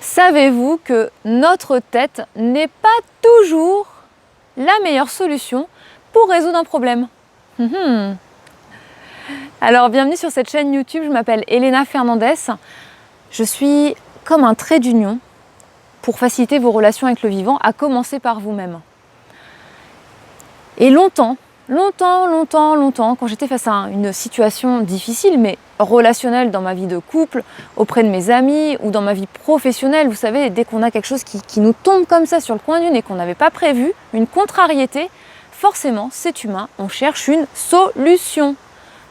Savez-vous que notre tête n'est pas toujours la meilleure solution pour résoudre un problème? Alors bienvenue sur cette chaîne YouTube, je m'appelle Elena Fernandez. Je suis comme un trait d'union pour faciliter vos relations avec le vivant, à commencer par vous-même. Et longtemps, quand j'étais face à une situation difficile, mais relationnelle dans ma vie de couple, auprès de mes amis ou dans ma vie professionnelle, vous savez, dès qu'on a quelque chose qui nous tombe comme ça sur le coin du nez qu'on n'avait pas prévu, une contrariété, forcément, c'est humain, on cherche une solution.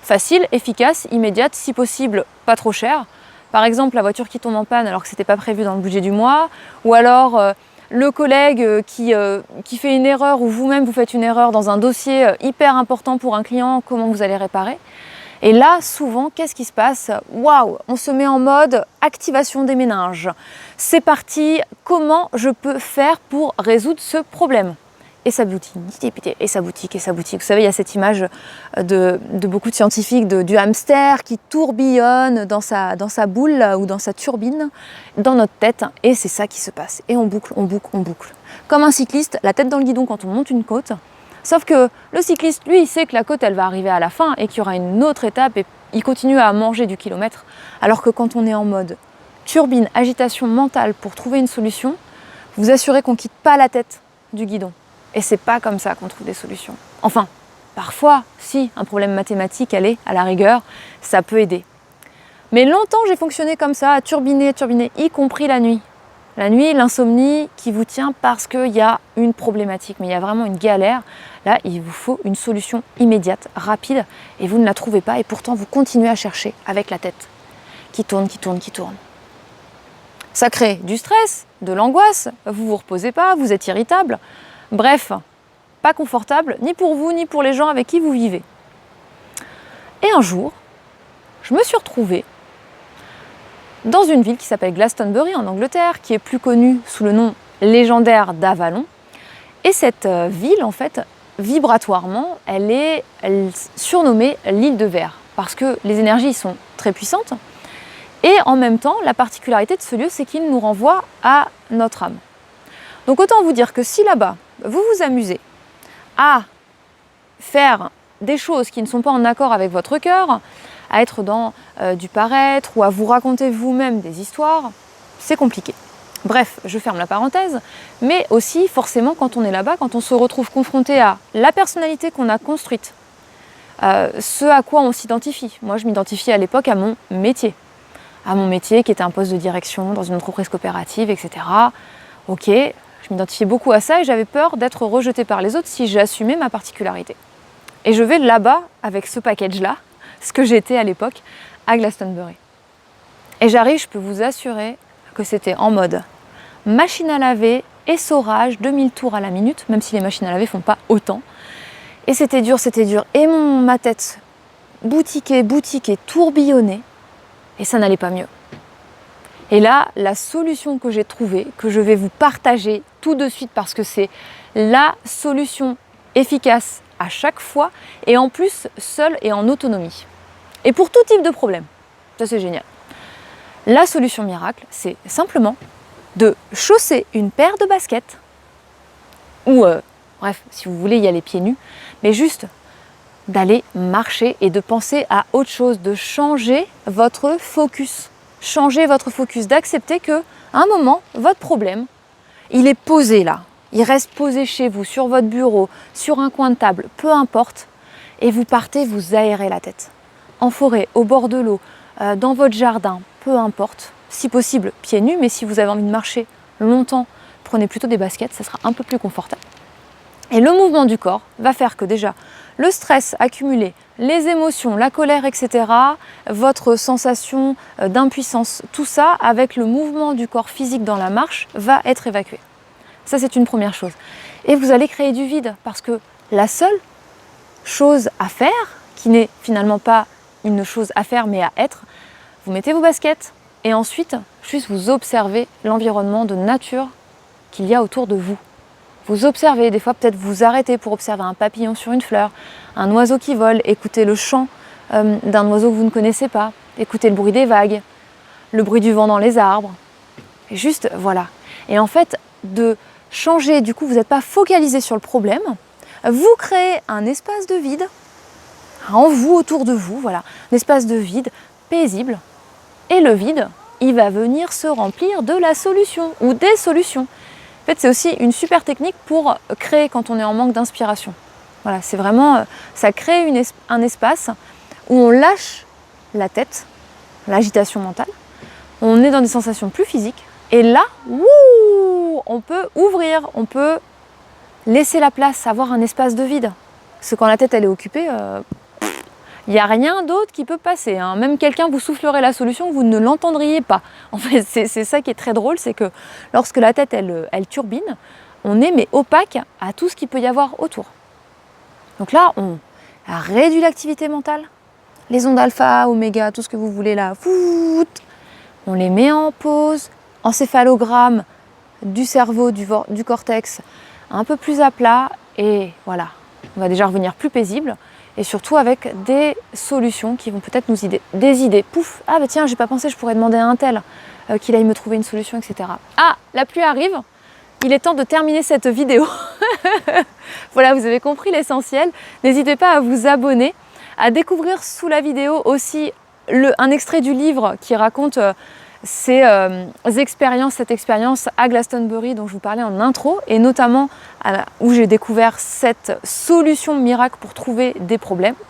Facile, efficace, immédiate, si possible, pas trop chère. Par exemple, la voiture qui tombe en panne alors que ce n'était pas prévu dans le budget du mois, ou alors le collègue qui fait une erreur ou vous-même vous faites une erreur dans un dossier hyper important pour un client, comment vous allez réparer. Et là, souvent, qu'est-ce qui se passe? Waouh, on se met en mode activation des méninges. C'est parti, comment je peux faire pour résoudre ce problème? Et ça boutine, et ça boutique, et ça boutique. Vous savez, il y a cette image de beaucoup de scientifiques du hamster qui tourbillonne dans sa boule là, ou dans sa turbine dans notre tête. Et c'est ça qui se passe. Et on boucle, on boucle, on boucle. Comme un cycliste, la tête dans le guidon quand on monte une côte. Sauf que le cycliste, lui, il sait que la côte, elle va arriver à la fin et qu'il y aura une autre étape et il continue à manger du kilomètre. Alors que quand on est en mode turbine, agitation mentale pour trouver une solution, vous assurez qu'on ne quitte pas la tête du guidon. Et c'est pas comme ça qu'on trouve des solutions. Enfin, parfois, si un problème mathématique, allez, à la rigueur, ça peut aider. Mais longtemps, j'ai fonctionné comme ça, à turbiner, y compris la nuit. La nuit, l'insomnie qui vous tient parce qu'il y a une problématique, mais il y a vraiment une galère. Là, il vous faut une solution immédiate, rapide, et vous ne la trouvez pas, et pourtant vous continuez à chercher avec la tête qui tourne. Ça crée du stress, de l'angoisse, vous vous reposez pas, vous êtes irritable. Bref, pas confortable, ni pour vous, ni pour les gens avec qui vous vivez. Et un jour, je me suis retrouvée dans une ville qui s'appelle Glastonbury en Angleterre, qui est plus connue sous le nom légendaire d'Avalon. Et cette ville, en fait, vibratoirement, elle est surnommée l'île de verre, parce que les énergies sont très puissantes. Et en même temps, la particularité de ce lieu, c'est qu'il nous renvoie à notre âme. Donc autant vous dire que si là-bas, vous vous amusez à faire des choses qui ne sont pas en accord avec votre cœur, à être dans du paraître ou à vous raconter vous-même des histoires, c'est compliqué. Bref, je ferme la parenthèse, mais aussi forcément quand on est là-bas, quand on se retrouve confronté à la personnalité qu'on a construite, ce à quoi on s'identifie. Moi, je m'identifiais à l'époque à mon métier qui était un poste de direction dans une entreprise coopérative, etc. Ok. Je m'identifiais beaucoup à ça et j'avais peur d'être rejetée par les autres si j'assumais ma particularité. Et je vais là-bas avec ce package-là, ce que j'étais à l'époque, à Glastonbury. Et j'arrive, je peux vous assurer que c'était en mode machine à laver, essorage, 2000 tours à la minute, même si les machines à laver ne font pas autant. Et c'était dur. Et ma tête boutiquait, tourbillonnait, et ça n'allait pas mieux. Et là, la solution que j'ai trouvée, que je vais vous partager tout de suite parce que c'est la solution efficace à chaque fois et en plus seule et en autonomie. Et pour tout type de problème. Ça, c'est génial. La solution miracle, c'est simplement de chausser une paire de baskets ou, bref, si vous voulez y aller pieds nus, mais juste d'aller marcher et de penser à autre chose, de changer votre focus. Changez votre focus, d'accepter que à un moment, votre problème, il est posé là. Il reste posé chez vous, sur votre bureau, sur un coin de table, peu importe. Et vous partez vous aérer la tête. En forêt, au bord de l'eau, dans votre jardin, peu importe. Si possible, pieds nus, mais si vous avez envie de marcher longtemps, prenez plutôt des baskets, ça sera un peu plus confortable. Et le mouvement du corps va faire que déjà, le stress accumulé, les émotions, la colère, etc., votre sensation d'impuissance, tout ça, avec le mouvement du corps physique dans la marche, va être évacué. Ça, c'est une première chose. Et vous allez créer du vide, parce que la seule chose à faire, qui n'est finalement pas une chose à faire, mais à être, vous mettez vos baskets, et ensuite, juste vous observez l'environnement de nature qu'il y a autour de vous. Vous observez, des fois peut-être vous arrêtez pour observer un papillon sur une fleur, un oiseau qui vole, écoutez le chant d'un oiseau que vous ne connaissez pas, écoutez le bruit des vagues, le bruit du vent dans les arbres, Et juste, voilà. Et en fait, de changer, du coup, vous n'êtes pas focalisé sur le problème, vous créez un espace de vide en vous, autour de vous, voilà, un espace de vide paisible. Et le vide, il va venir se remplir de la solution ou des solutions. En fait, c'est aussi une super technique pour créer quand on est en manque d'inspiration. Voilà, c'est vraiment, ça crée un espace où on lâche la tête, l'agitation mentale, on est dans des sensations plus physiques, et là, on peut ouvrir, on peut laisser la place, avoir un espace de vide. Parce que quand la tête elle est occupée, il n'y a rien d'autre qui peut passer. Hein. Même quelqu'un vous soufflerait la solution, vous ne l'entendriez pas. En fait, c'est ça qui est très drôle, c'est que lorsque la tête elle turbine, on est mais opaque à tout ce qu'il peut y avoir autour. Donc là, on réduit l'activité mentale, les ondes alpha, oméga, tout ce que vous voulez là, on les met en pause, encéphalogramme du cerveau, du cortex, un peu plus à plat, et voilà, on va déjà revenir plus paisible, et surtout avec des solutions qui vont peut-être nous aider, des idées. Pouf, ah bah tiens, j'ai pas pensé, je pourrais demander à un tel qu'il aille me trouver une solution, etc. Ah, la pluie arrive, il est temps de terminer cette vidéo. Voilà, vous avez compris l'essentiel. N'hésitez pas à vous abonner, à découvrir sous la vidéo aussi un extrait du livre qui raconte cette expérience à Glastonbury dont je vous parlais en intro, et notamment où j'ai découvert cette solution miracle pour trouver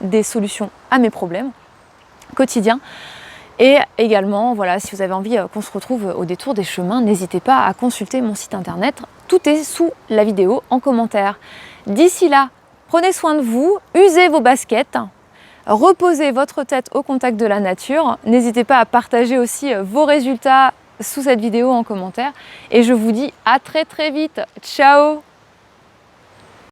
des solutions à mes problèmes quotidiens. Et également, voilà, si vous avez envie qu'on se retrouve au détour des chemins, n'hésitez pas à consulter mon site internet. Tout est sous la vidéo en commentaire. D'ici là, prenez soin de vous, usez vos baskets, reposez votre tête au contact de la nature. N'hésitez pas à partager aussi vos résultats sous cette vidéo en commentaire. Et je vous dis à très très vite. Ciao!